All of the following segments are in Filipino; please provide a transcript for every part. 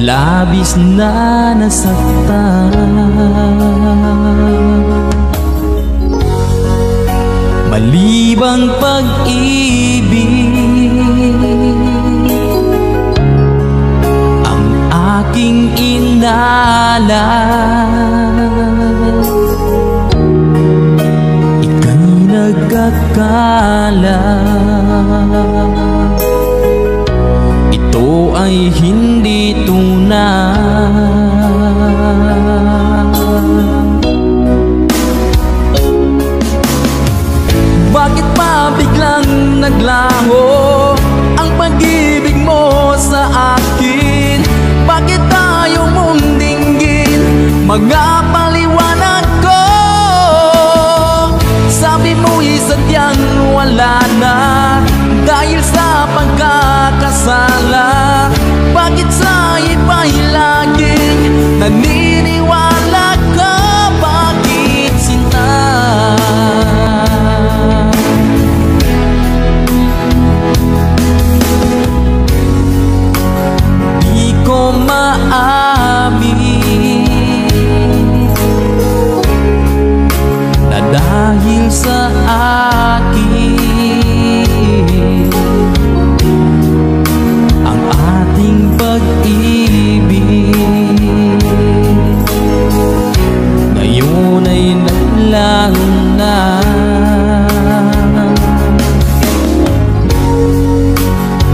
labis na nasaktan. Malibang pag-ibig ang aking inalas, ika'y nagkakala ito ay hindi tunay. Bakit pa biglang naglaho ang pag-ibig mo sa akin? Bakit tayo mong dinggin mga paliwanag ko? Sabi mo'y sadyang wala na dahil sa pagkakasala. Bakit sa iba'y laging naniniwala ka? Bakit sinta? Di ko maamin na dahil sa akin ang ating pag-ibig ngayon ay naglang na.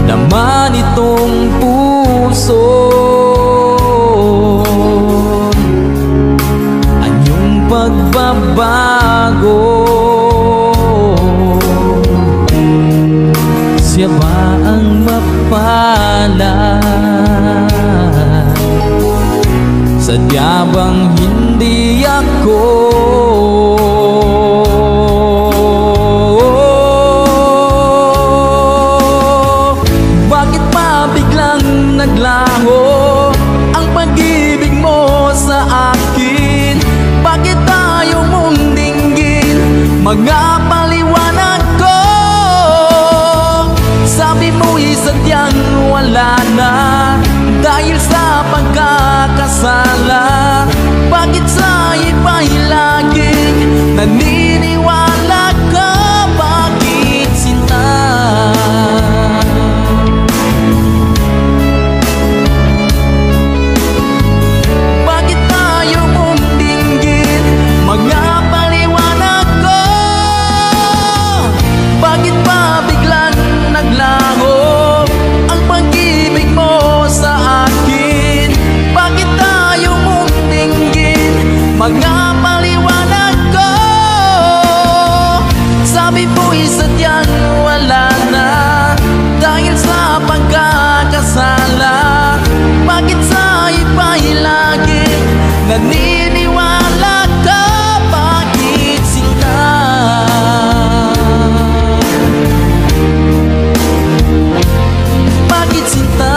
Naman itong puso anyong pagbabago, siya ba ang mapalad? Sadya bang hindi ako? Bakit pa biglang naglaho ang pag-ibig mo sa akin? Bakit tayo mong dinggin mga paliwanag ko? Sabi mo'y sadyang wala na dahil sa pagkakasala. Bakit sa iba'y laging naniniwala ka? Bakit sinta? Bakit tayo mong dinggin mga paliwanag ko? Bakit pa biglang naglaho ang pag-ibig mo sa akin? Bakit tayo mong dinggin mga paliwanag ko? Sabi mo'y sadyang wala na dahil sa pagkakasala. Bakit sa iba'y laging naniniwala ka? Bakit sinta? Bakit sinta?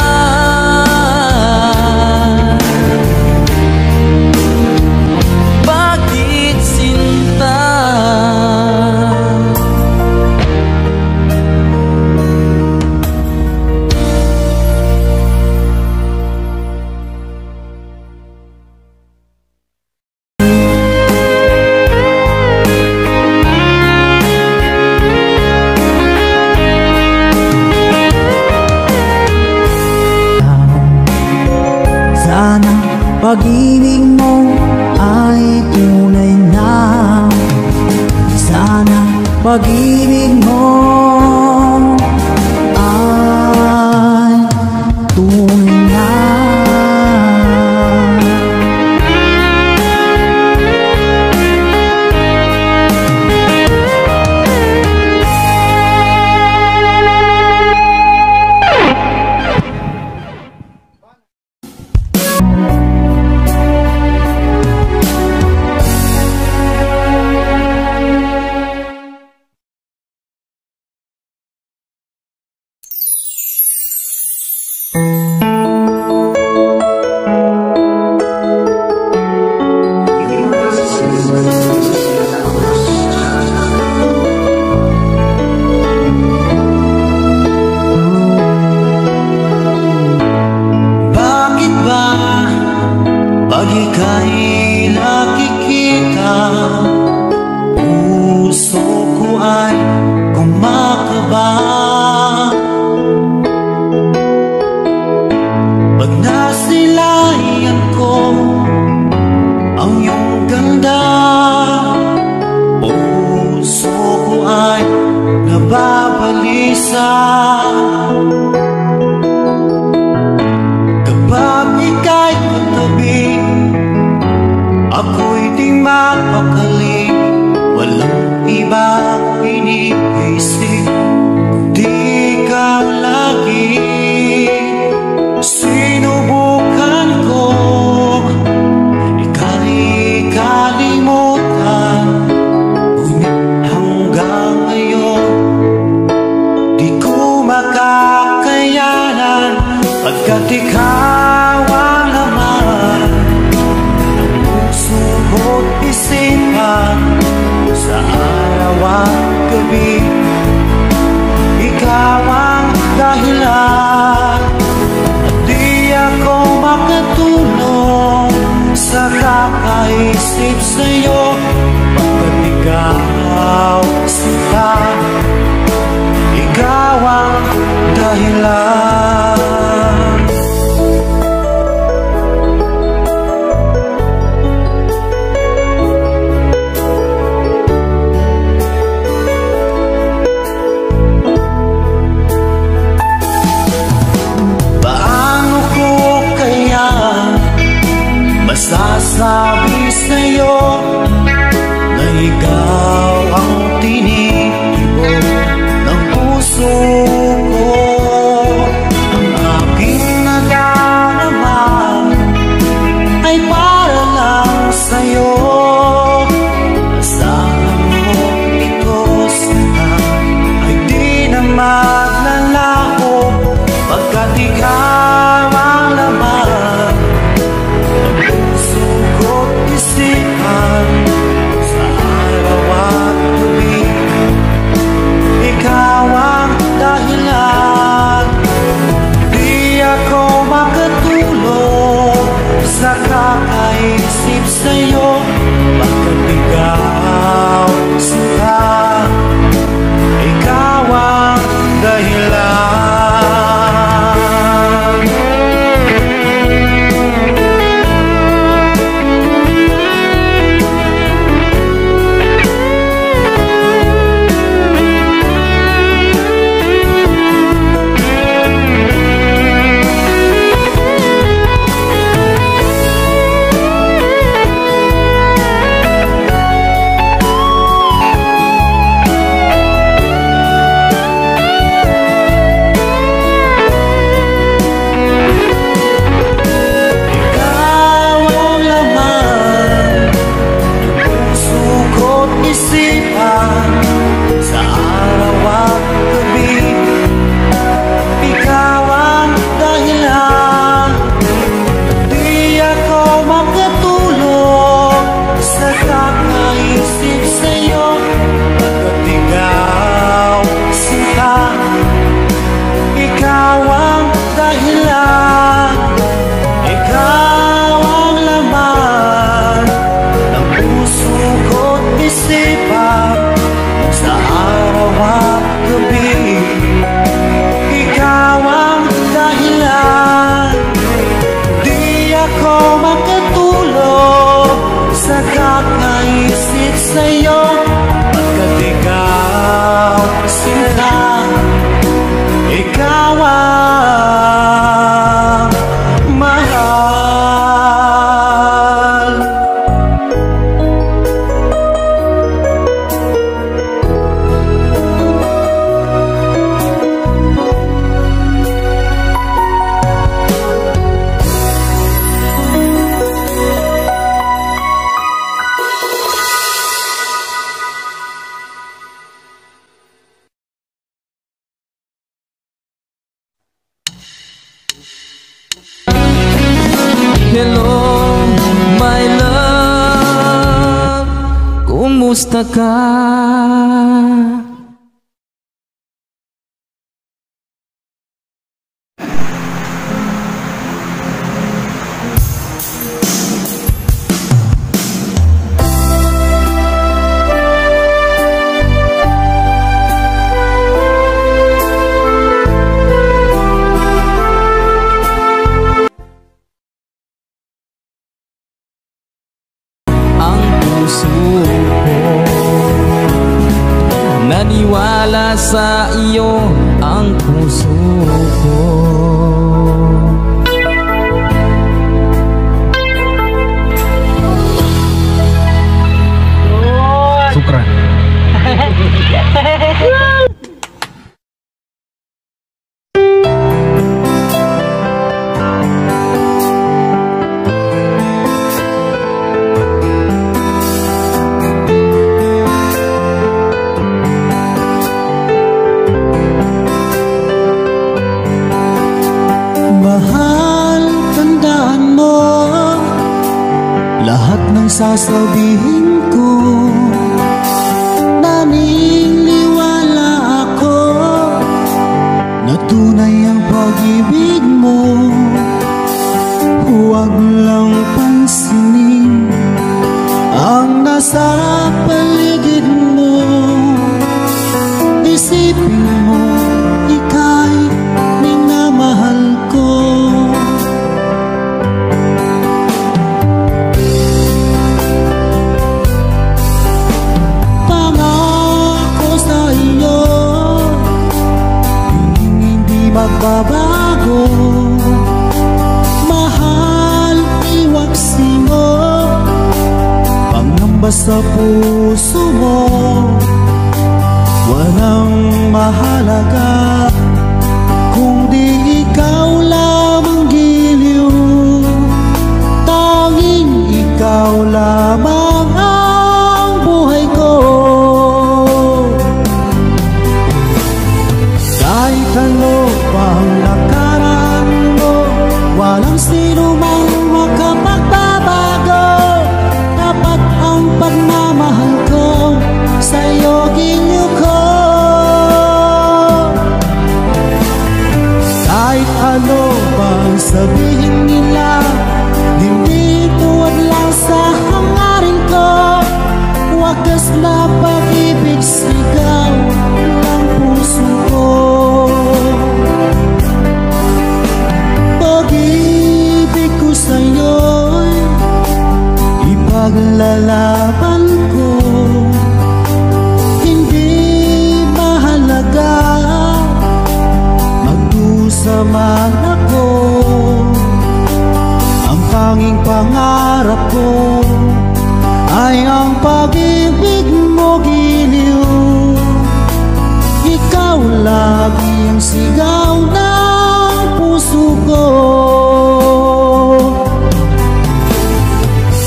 Bakit sinta? Sana pag-ibig mo ay tunay na. Sana pag-ibig mo ay tunay na. Pag ika'y nakikita, puso ko ay kumakaba. Pag nasilayan ko ang iyong ganda, puso ko ay nababalisa. Kapag ika'y katabi, ako'y di mapakali. Walang ibang iniisip, di ka lagi. Sinubukan ko ika'y kalimutan, ngunit hanggang ngayon di ko makakayanan. Pagkat ikaw ang laman ng puso ko't isipan, sa araw at gabi ikaw ang dahilan. At di ako makatulog sa kakaisip sa'yo, pagkat ikaw sinta, ikaw ang dahilan. Masasabi sa'yo na ikaw ang tinitibok ng puso ko. Ang aking nadarama ay para lang sa'yo. Asahan mo ito sana ay di na maglalaho, pagkat ikaw ang laman isipan, sa araw at gabi ikaw ang dahilan. Di ako makatulog sa kakaisip sa'yo, pagkat ikaw sinta, ikaw ang dahilan. Sa'yo, pagkat ikaw sinta, ikaw ang mahal. Hello, my love, kumusta ka? puso ko. Naniwala sa iyo ang puso ko. Sukran. Mahal, tandaan mo lahat ng sasabihin ko. Naniniwala ako na tunay ang pag-ibig mo. Huwag lang pansinin ang nasa paligid mo. Isipin mo, ika'y minamahal ko. Pangako sa iyo, hindi magbabago. Mahal, iwaksi mo pangamba sa puso mo. Walang mahalaga kung di ikaw lamang giliw. Tanging ikaw lamang ang buhay ko. Kahit ano pang lakaran mo, walang sino mang makapagbabago. Dapat ang pagmamahal ko sa'yo ginyo ko. Kahit ano pang sabihin nila, hindi tuwad lang sa hangarin ko. Wagas na pag-ibig, sigaw ng puso ko. Pag-ibig ko sa'yo'y ipaglalaban ko. Hindi mahalaga magdusa man ako. Ang tanging pangarap ko ay ang pag-ibig mo giliw. Ikaw lagi ang sigaw ng puso ko.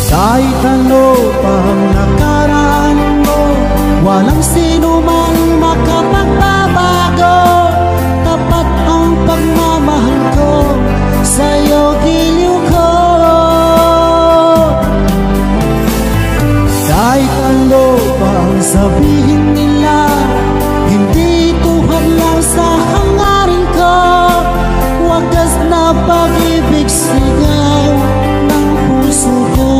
Kahit ano pang nakaraan mo, walang sino man makapagbabago. Tapat ang pagmamahal ko, sa'yo giliw ko. Kahit ano pang sabihin nila, hindi tuhad lang sa hangarin ko. Wagas na pag-ibig, sigaw ng puso ko.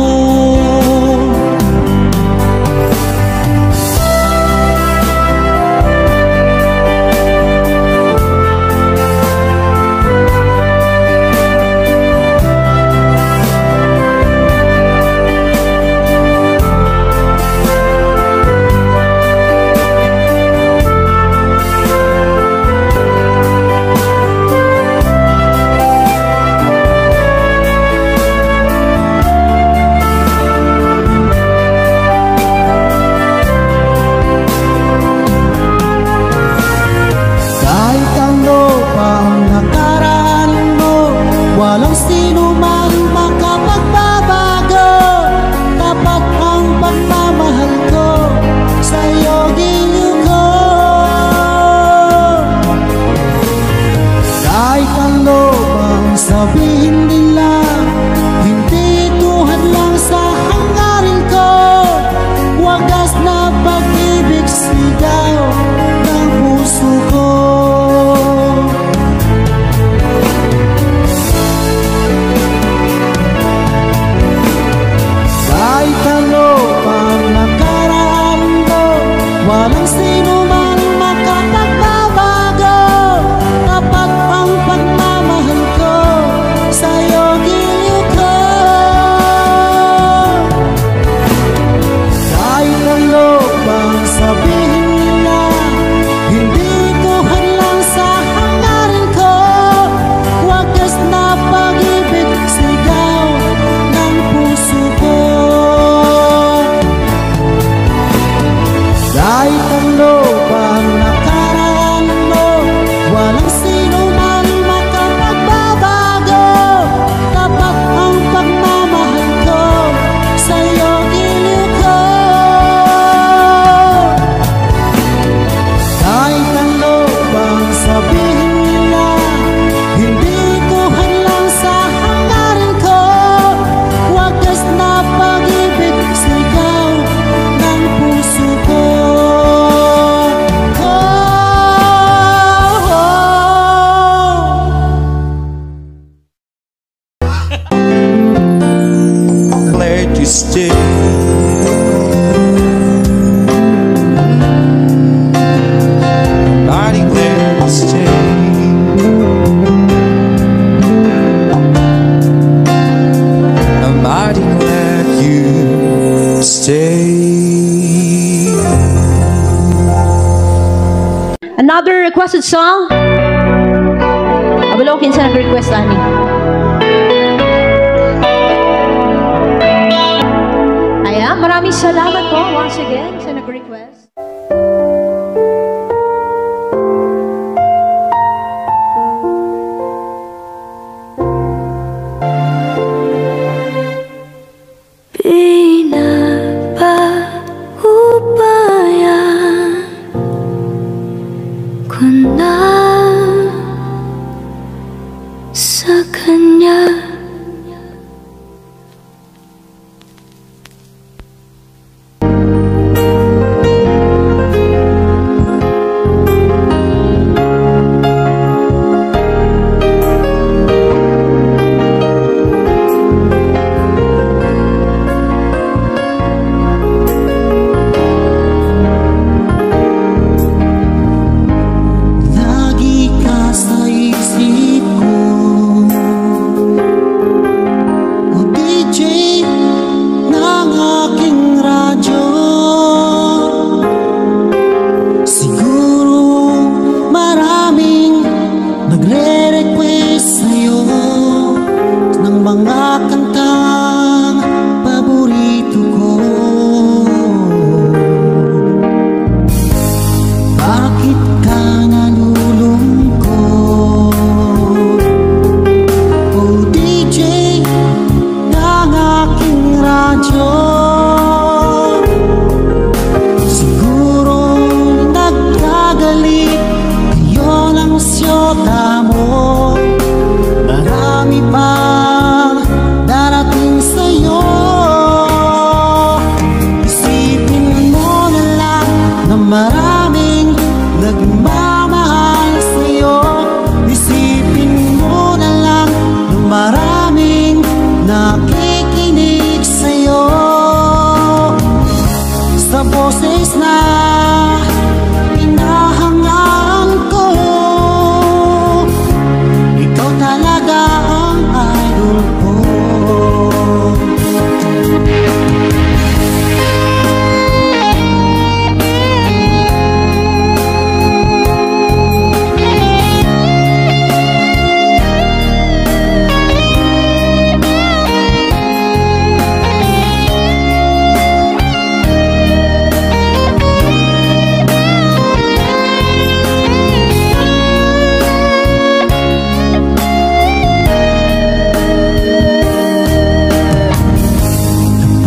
stay. Mighty glad you stay. I'm mighty glad you stay. Another requested song. Abalokin sa nag-request, Ani. Ayan, maraming salamat po once again sa nag-request. Pinapahubayan ko na sa kanya. Lagi ka sa isip ko, o DJ ng aking radyo. Siguro maraming nagre-request sa'yo ng mga kantang paborito ko. Bakit ka nalulungkot, o DJ ng aking radyo? Siguro nagkagalit yun ang siyota mo. Marami pang darating sa'yo. Isipin mo na lang na maraming nagmamahal sa'yo. Isipin mo na lang na maraming nakikinig sa'yo. Sa boses na hinahangaan ko, ikaw talaga ang idol ko.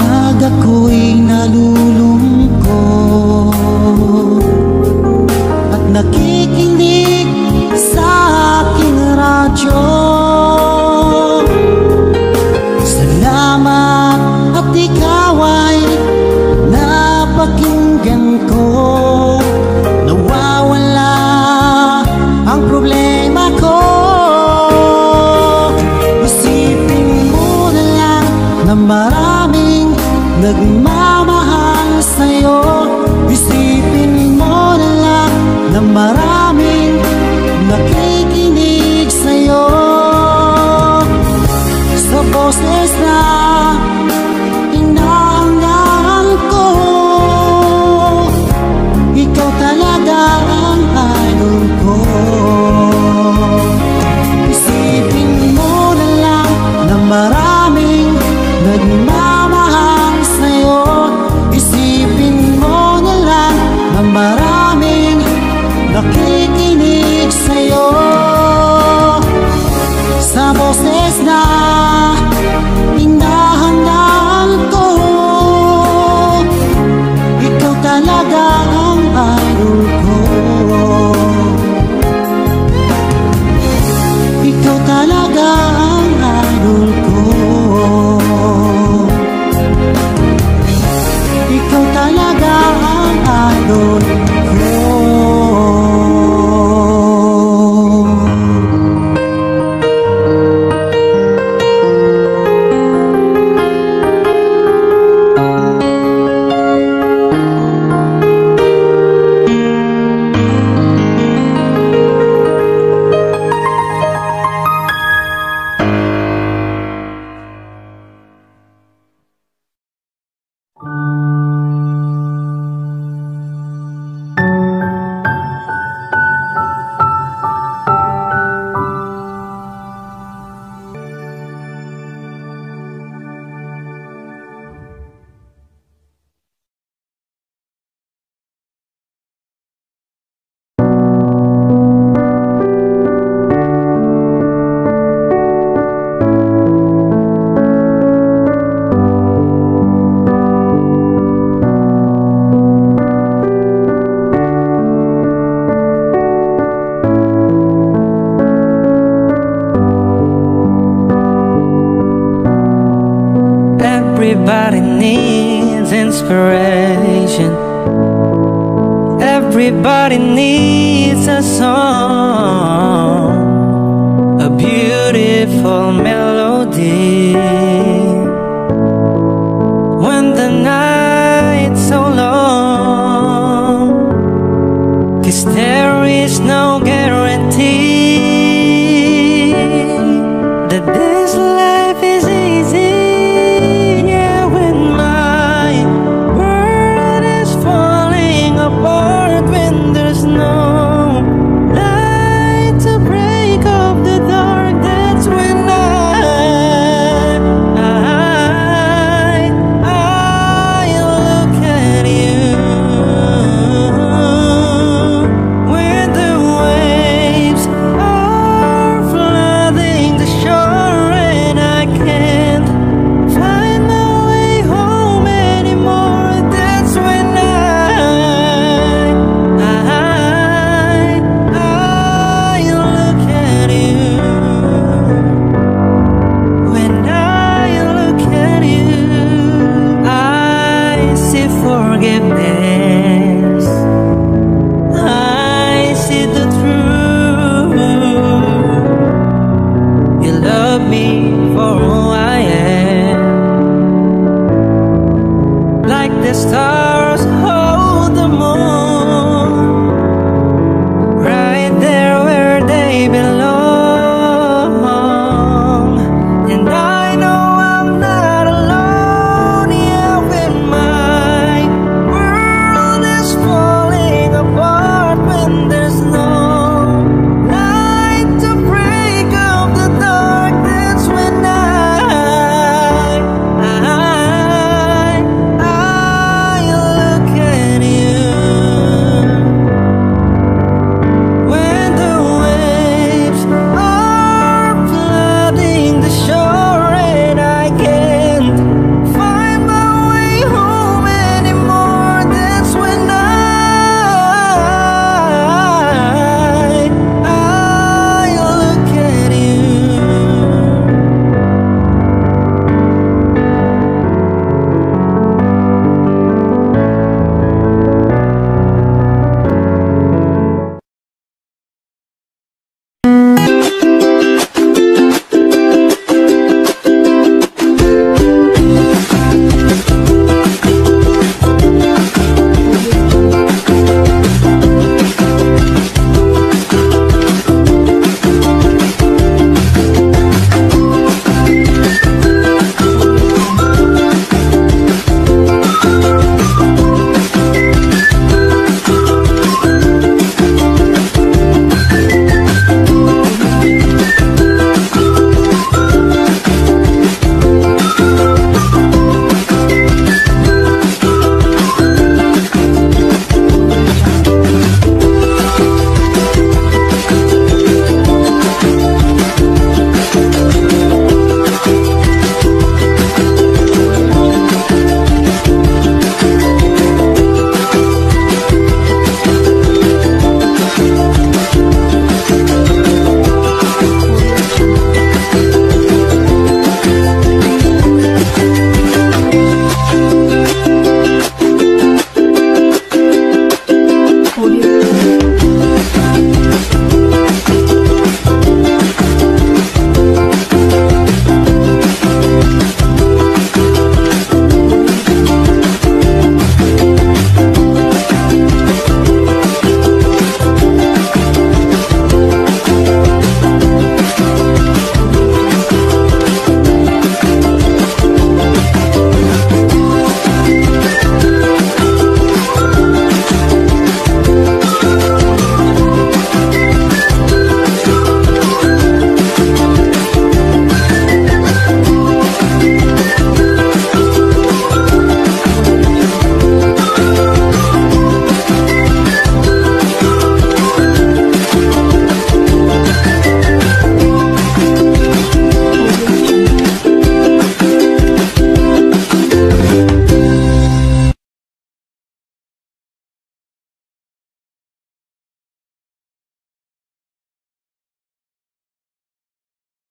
Pag ako'y nalulungkot at nakikinig sa aking radyo, salamat at ikaw ay napakinggan ko. Nawawala ang problema ko. Isipin mo na lang na maraming nagmamahal sa'yo. Isipin mo na lang na maraming nakikinig sa'yo. Sa boses na hinahangaan ko, ikaw talaga ang idol ko. Isipin mo na lang na maraming nagmamahal sa'yo. Isipin mo na lang na maraming nakikinig sa'yo. Everybody needs inspiration. Everybody needs a song, a beautiful melody. When the night's so long, 'cause there is no guarantee that this life is easy. Yeah, when my world is falling apart, when there's no light to break up the dark, that's when I look at you. When the waves are flooding the shore and I can't find my way home anymore, that's when I look at you. When I look at you, I see forgiveness.